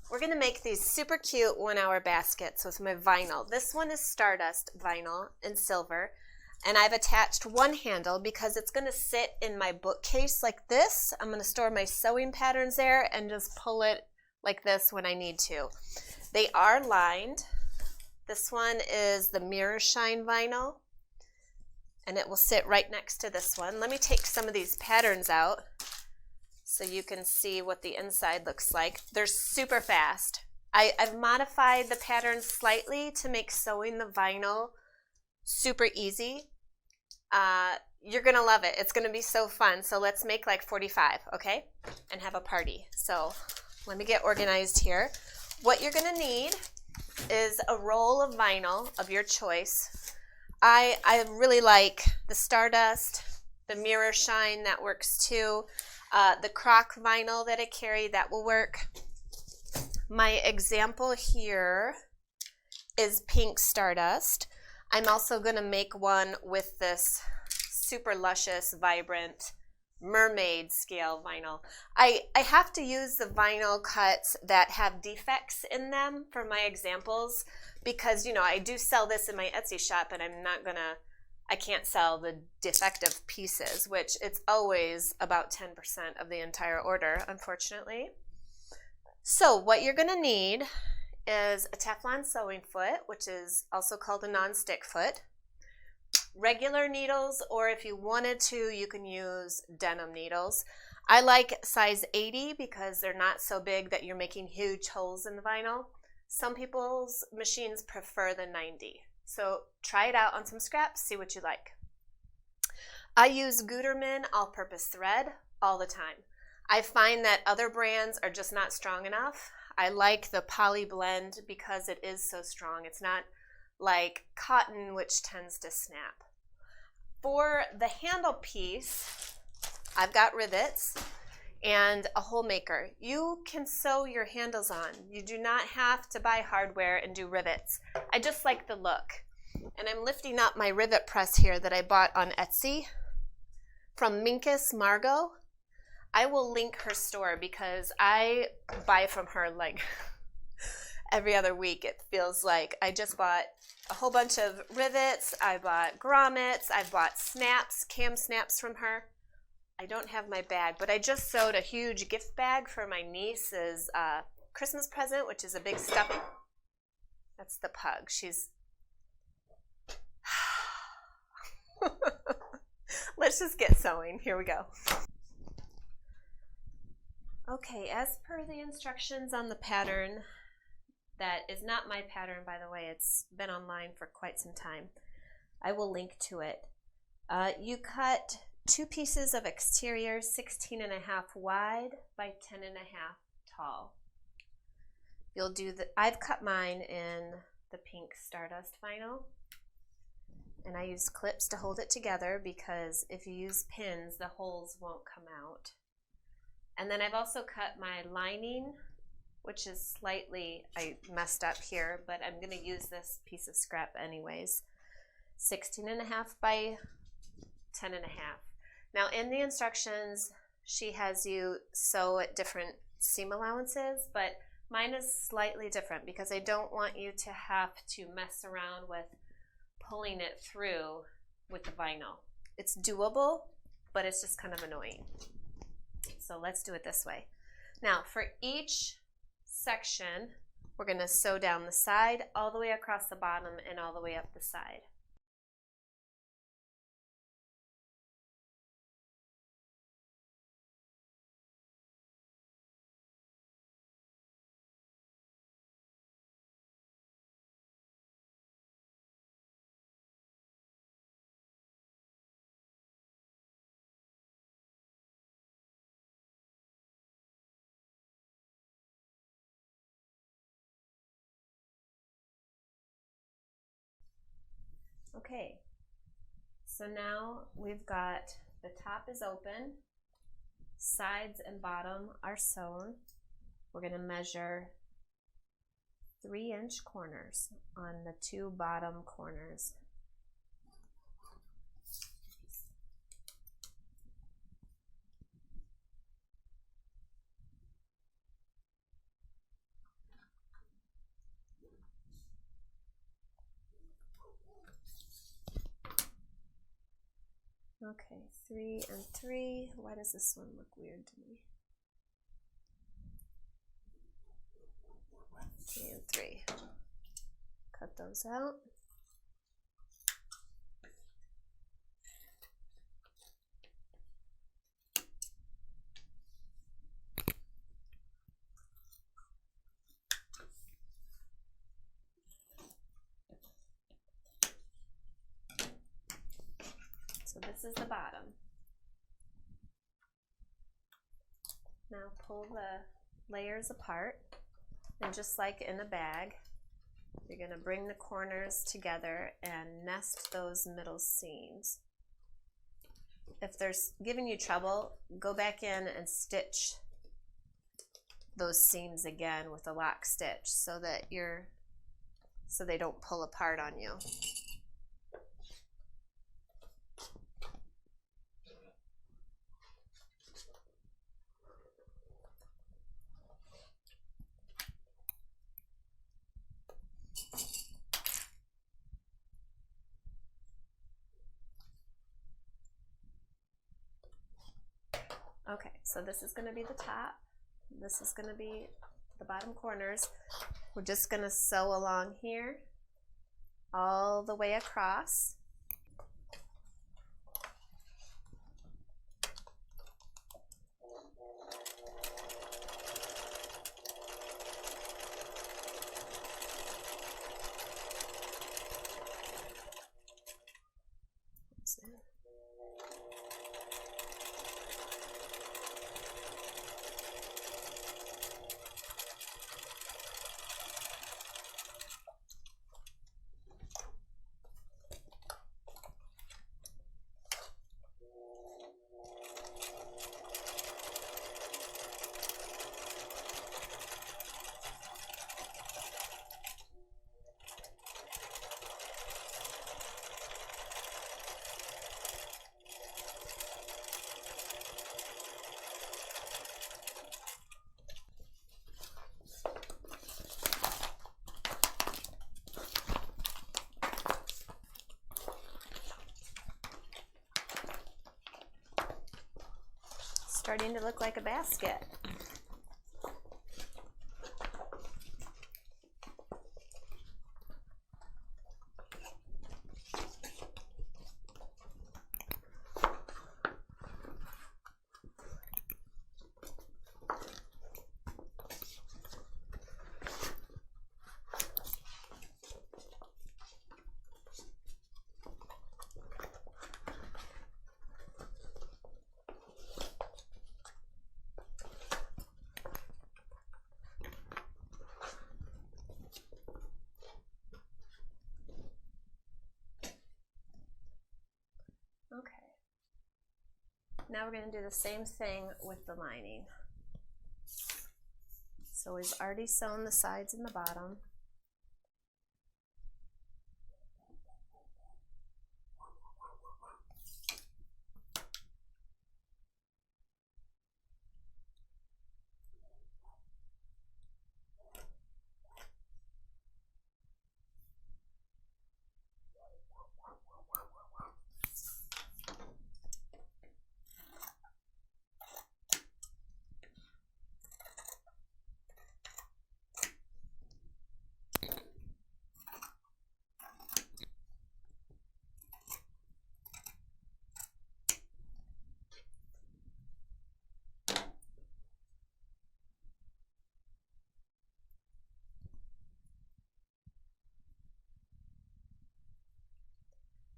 we're going to make these super cute 1-hour baskets with my vinyl. This one is Stardust vinyl in silver, and I've attached one handle because it's going to sit in my bookcase like this. I'm going to store my sewing patterns there and just pull it like this when I need to. They are lined. This one is the Mirror Shine vinyl, and it will sit right next to this one. Let me take some of these patterns out so you can see what the inside looks like. They're super fast. I've modified the patterns slightly to make sewing the vinyl super easy. You're gonna love it. It's gonna be so fun. So let's make like 45, okay? And have a party. So let me get organized here. What you're gonna need is a roll of vinyl of your choice. I really like the Stardust, the Mirror Shine, that works too. The croc vinyl that I carry, that will work. My example here is pink Stardust. I'm also going to make one with this super luscious, vibrant mermaid scale vinyl. I have to use the vinyl cuts that have defects in them for my examples because, you know, I do sell this in my Etsy shop, and I can't sell the defective pieces, which it's always about 10% of the entire order, unfortunately. So what you're going to need is a Teflon sewing foot, which is also called a non-stick foot, regular needles, or if you wanted to, you can use denim needles. I like size 80 because they're not so big that you're making huge holes in the vinyl. Some people's machines prefer the 90. So try it out on some scraps, see what you like. I use Gutermann all-purpose thread all the time. I find that other brands are just not strong enough. I like the poly blend because it is so strong. It's not like cotton, which tends to snap. For the handle piece, I've got rivets and a hole maker. You can sew your handles on. You do not have to buy hardware and do rivets. I just like the look. And I'm lifting up my rivet press here that I bought on Etsy from MINKUS Margo. I will link her store because I buy from her like every other week, it feels like. I just bought a whole bunch of rivets. I bought grommets. I bought snaps, cam snaps from her. I don't have my bag, but I just sewed a huge gift bag for my niece's Christmas present, which is a big stuffing. That's the pug. She's... Let's just get sewing. Here we go. Okay, as per the instructions on the pattern, that is not my pattern, by the way. It's been online for quite some time. I will link to it. You cut 2 pieces of exterior 16.5 wide by 10.5 tall. You'll do the, I've cut mine in the pink Stardust vinyl, and I use clips to hold it together because if you use pins, the holes won't come out. And then I've also cut my lining, which is slightly, I messed up here, but I'm going to use this piece of scrap anyways. 16.5 by 10.5. Now in the instructions, she has you sew at different seam allowances, but mine is slightly different because I don't want you to have to mess around with pulling it through with the vinyl. It's doable, but it's just kind of annoying. So let's do it this way. Now for each section, we're going to sew down the side all the way across the bottom and all the way up the side. Okay, so now we've got the top is open, sides and bottom are sewn. We're going to measure 3-inch corners on the 2 bottom corners. Okay, 3 and 3. Why does this one look weird to me? 3 and 3. Cut those out. So this is the bottom. Now pull the layers apart, and just like in a bag, you're going to bring the corners together and nest those middle seams. If they're giving you trouble, go back in and stitch those seams again with a lock stitch so that they don't pull apart on you. Okay, so this is going to be the top. This is going to be the bottom corners. We're just going to sew along here all the way across. Starting to look like a basket. Okay, now we're going to do the same thing with the lining. So we've already sewn the sides and the bottom.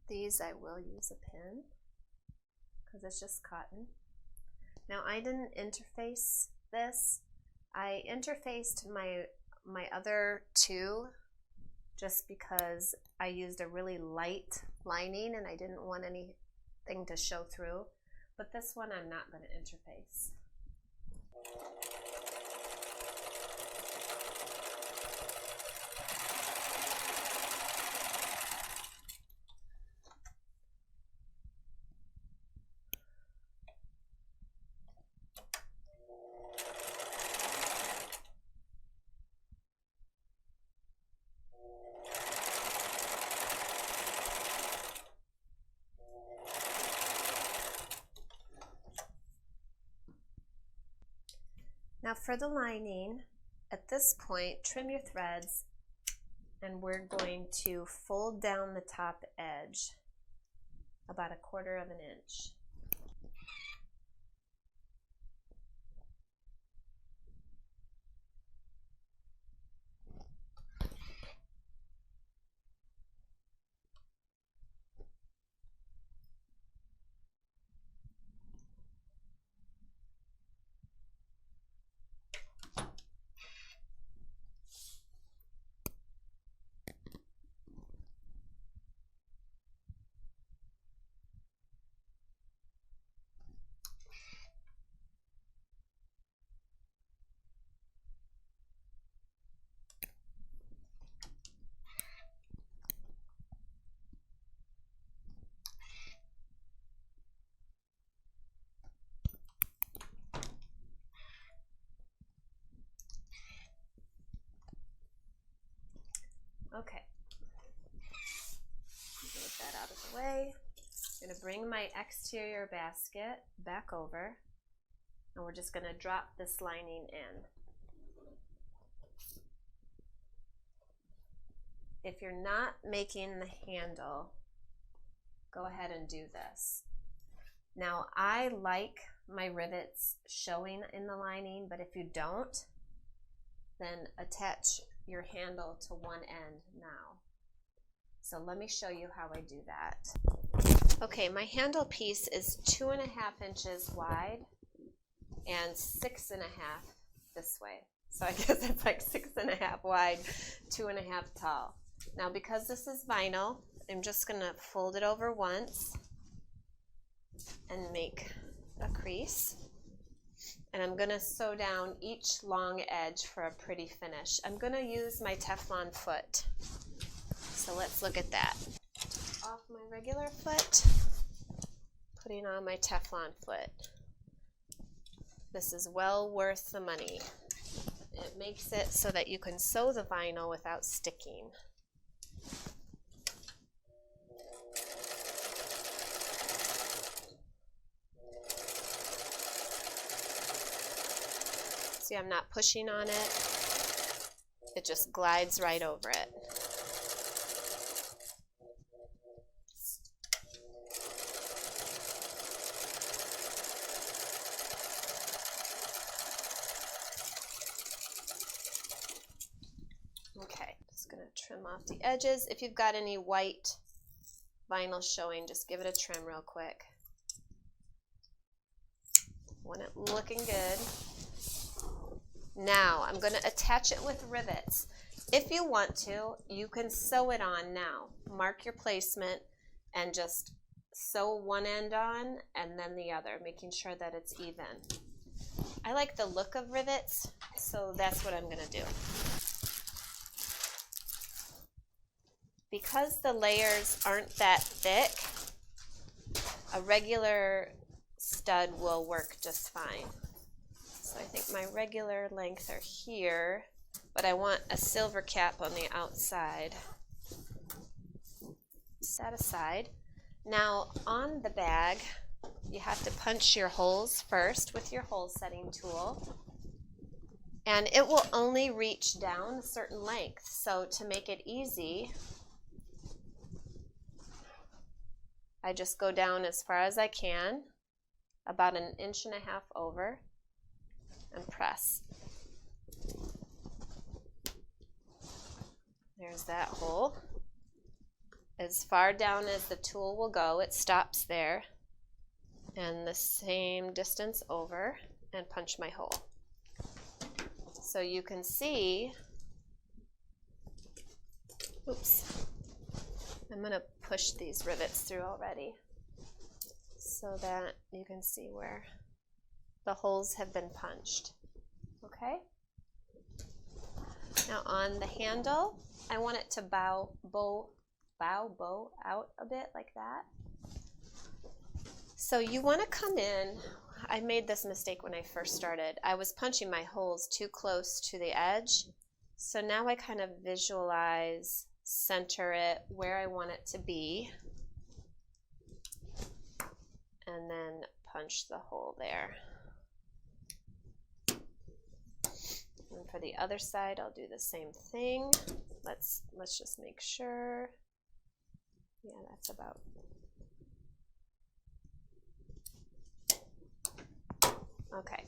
These I will use a pin because it's just cotton. Now I didn't interface this. I interfaced my other two just because I used a really light lining and I didn't want anything to show through. But this one I'm not going to interface. Now for the lining, at this point, trim your threads, and we're going to fold down the top edge about 1/4 of an inch. Okay, get that out of the way. I'm going to bring my exterior basket back over, and we're just going to drop this lining in. If you're not making the handle, go ahead and do this. Now, I like my rivets showing in the lining, but if you don't, then attach your handle to one end now. So let me show you how I do that. Okay, my handle piece is 2.5 inches wide and 6.5 this way. So I guess it's like 6.5 wide, 2.5 tall. Now because this is vinyl, I'm just gonna fold it over once and make a crease. And I'm going to sew down each long edge for a pretty finish. I'm going to use my Teflon foot. So let's look at that. Off my regular foot, putting on my Teflon foot. This is well worth the money. It makes it so that you can sew the vinyl without sticking. See, I'm not pushing on it. It just glides right over it. Okay, just going to trim off the edges. If you've got any white vinyl showing, just give it a trim real quick. Want it looking good. Now I'm going to attach it with rivets. If you want to, you can sew it on now. Mark your placement and just sew one end on and then the other, making sure that it's even. I like the look of rivets, so that's what I'm going to do. Because the layers aren't that thick, a regular stud will work just fine. So I think my regular length are here, but I want a silver cap on the outside. Set aside. Now on the bag, you have to punch your holes first with your hole setting tool. And it will only reach down a certain length. So to make it easy, I just go down as far as I can, about 1.5 inches over, and press. There's that hole. As far down as the tool will go, it stops there. And the same distance over, and punch my hole. So you can see, oops, I'm going to push these rivets through already so that you can see where the holes have been punched. Okay? Now on the handle, I want it to bow out a bit like that. So you want to come in, I made this mistake when I first started. I was punching my holes too close to the edge. So now I kind of visualize, center it where I want it to be, and then punch the hole there. And for the other side, I'll do the same thing. Let's just make sure. Yeah, that's about. Okay.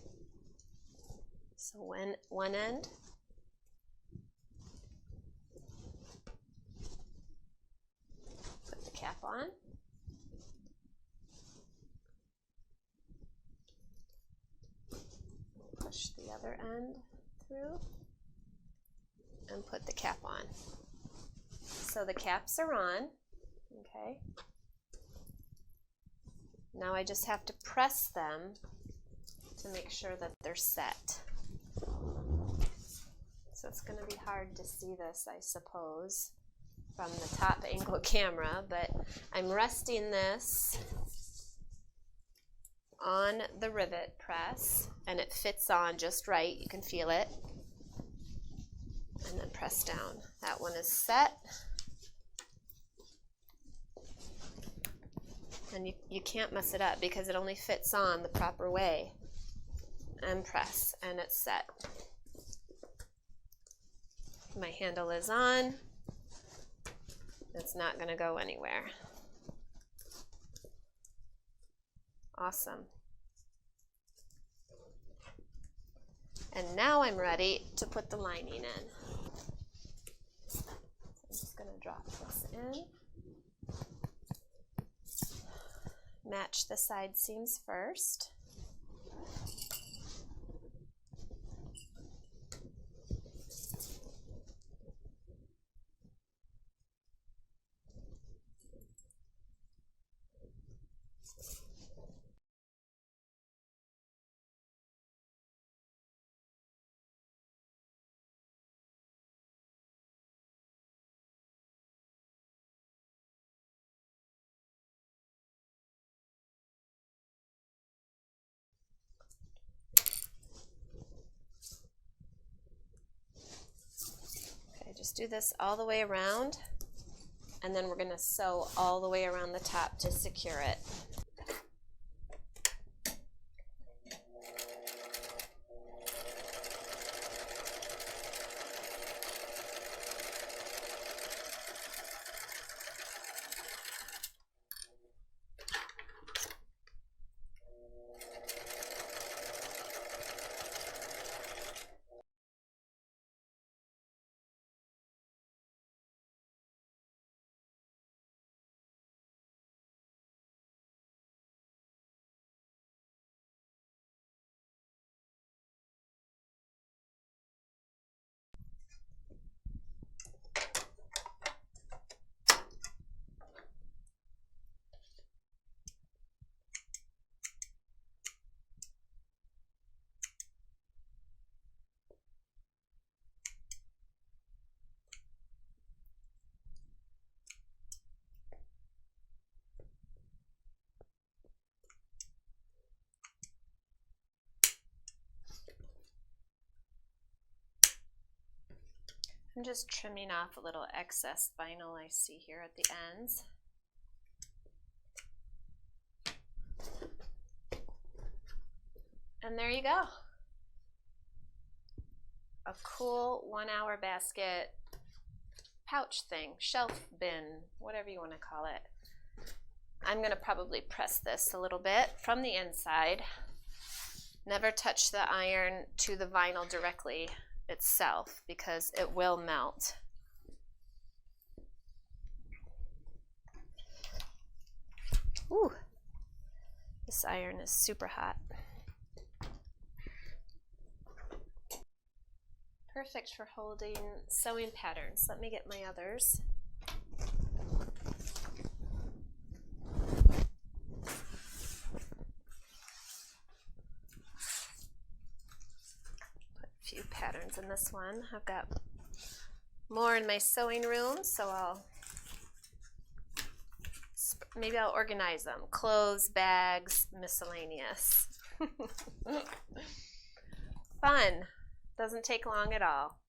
So one end. Put the cap on. Push the other end through and put the cap on. So the caps are on, okay? Now I just have to press them to make sure that they're set. So it's going to be hard to see this, I suppose, from the top angle camera, but I'm resting this on the rivet press, and it fits on just right. You can feel it. And then press down. That one is set. And you can't mess it up because it only fits on the proper way. And press, and it's set. My handle is on. It's not going to go anywhere. Awesome. And now I'm ready to put the lining in. So I'm just going to drop this in. Match the side seams first. Just do this all the way around, and then we're going to sew all the way around the top to secure it. I'm just trimming off a little excess vinyl I see here at the ends. And there you go. A cool 1 hour basket pouch thing, shelf bin, whatever you want to call it. I'm going to probably press this a little bit from the inside. Never touch the iron to the vinyl directly itself because it will melt. Ooh, this iron is super hot. Perfect for holding sewing patterns. Let me get my others. Few patterns in this one. I've got more in my sewing room, so maybe I'll organize them. Clothes, bags, miscellaneous. Fun. Doesn't take long at all.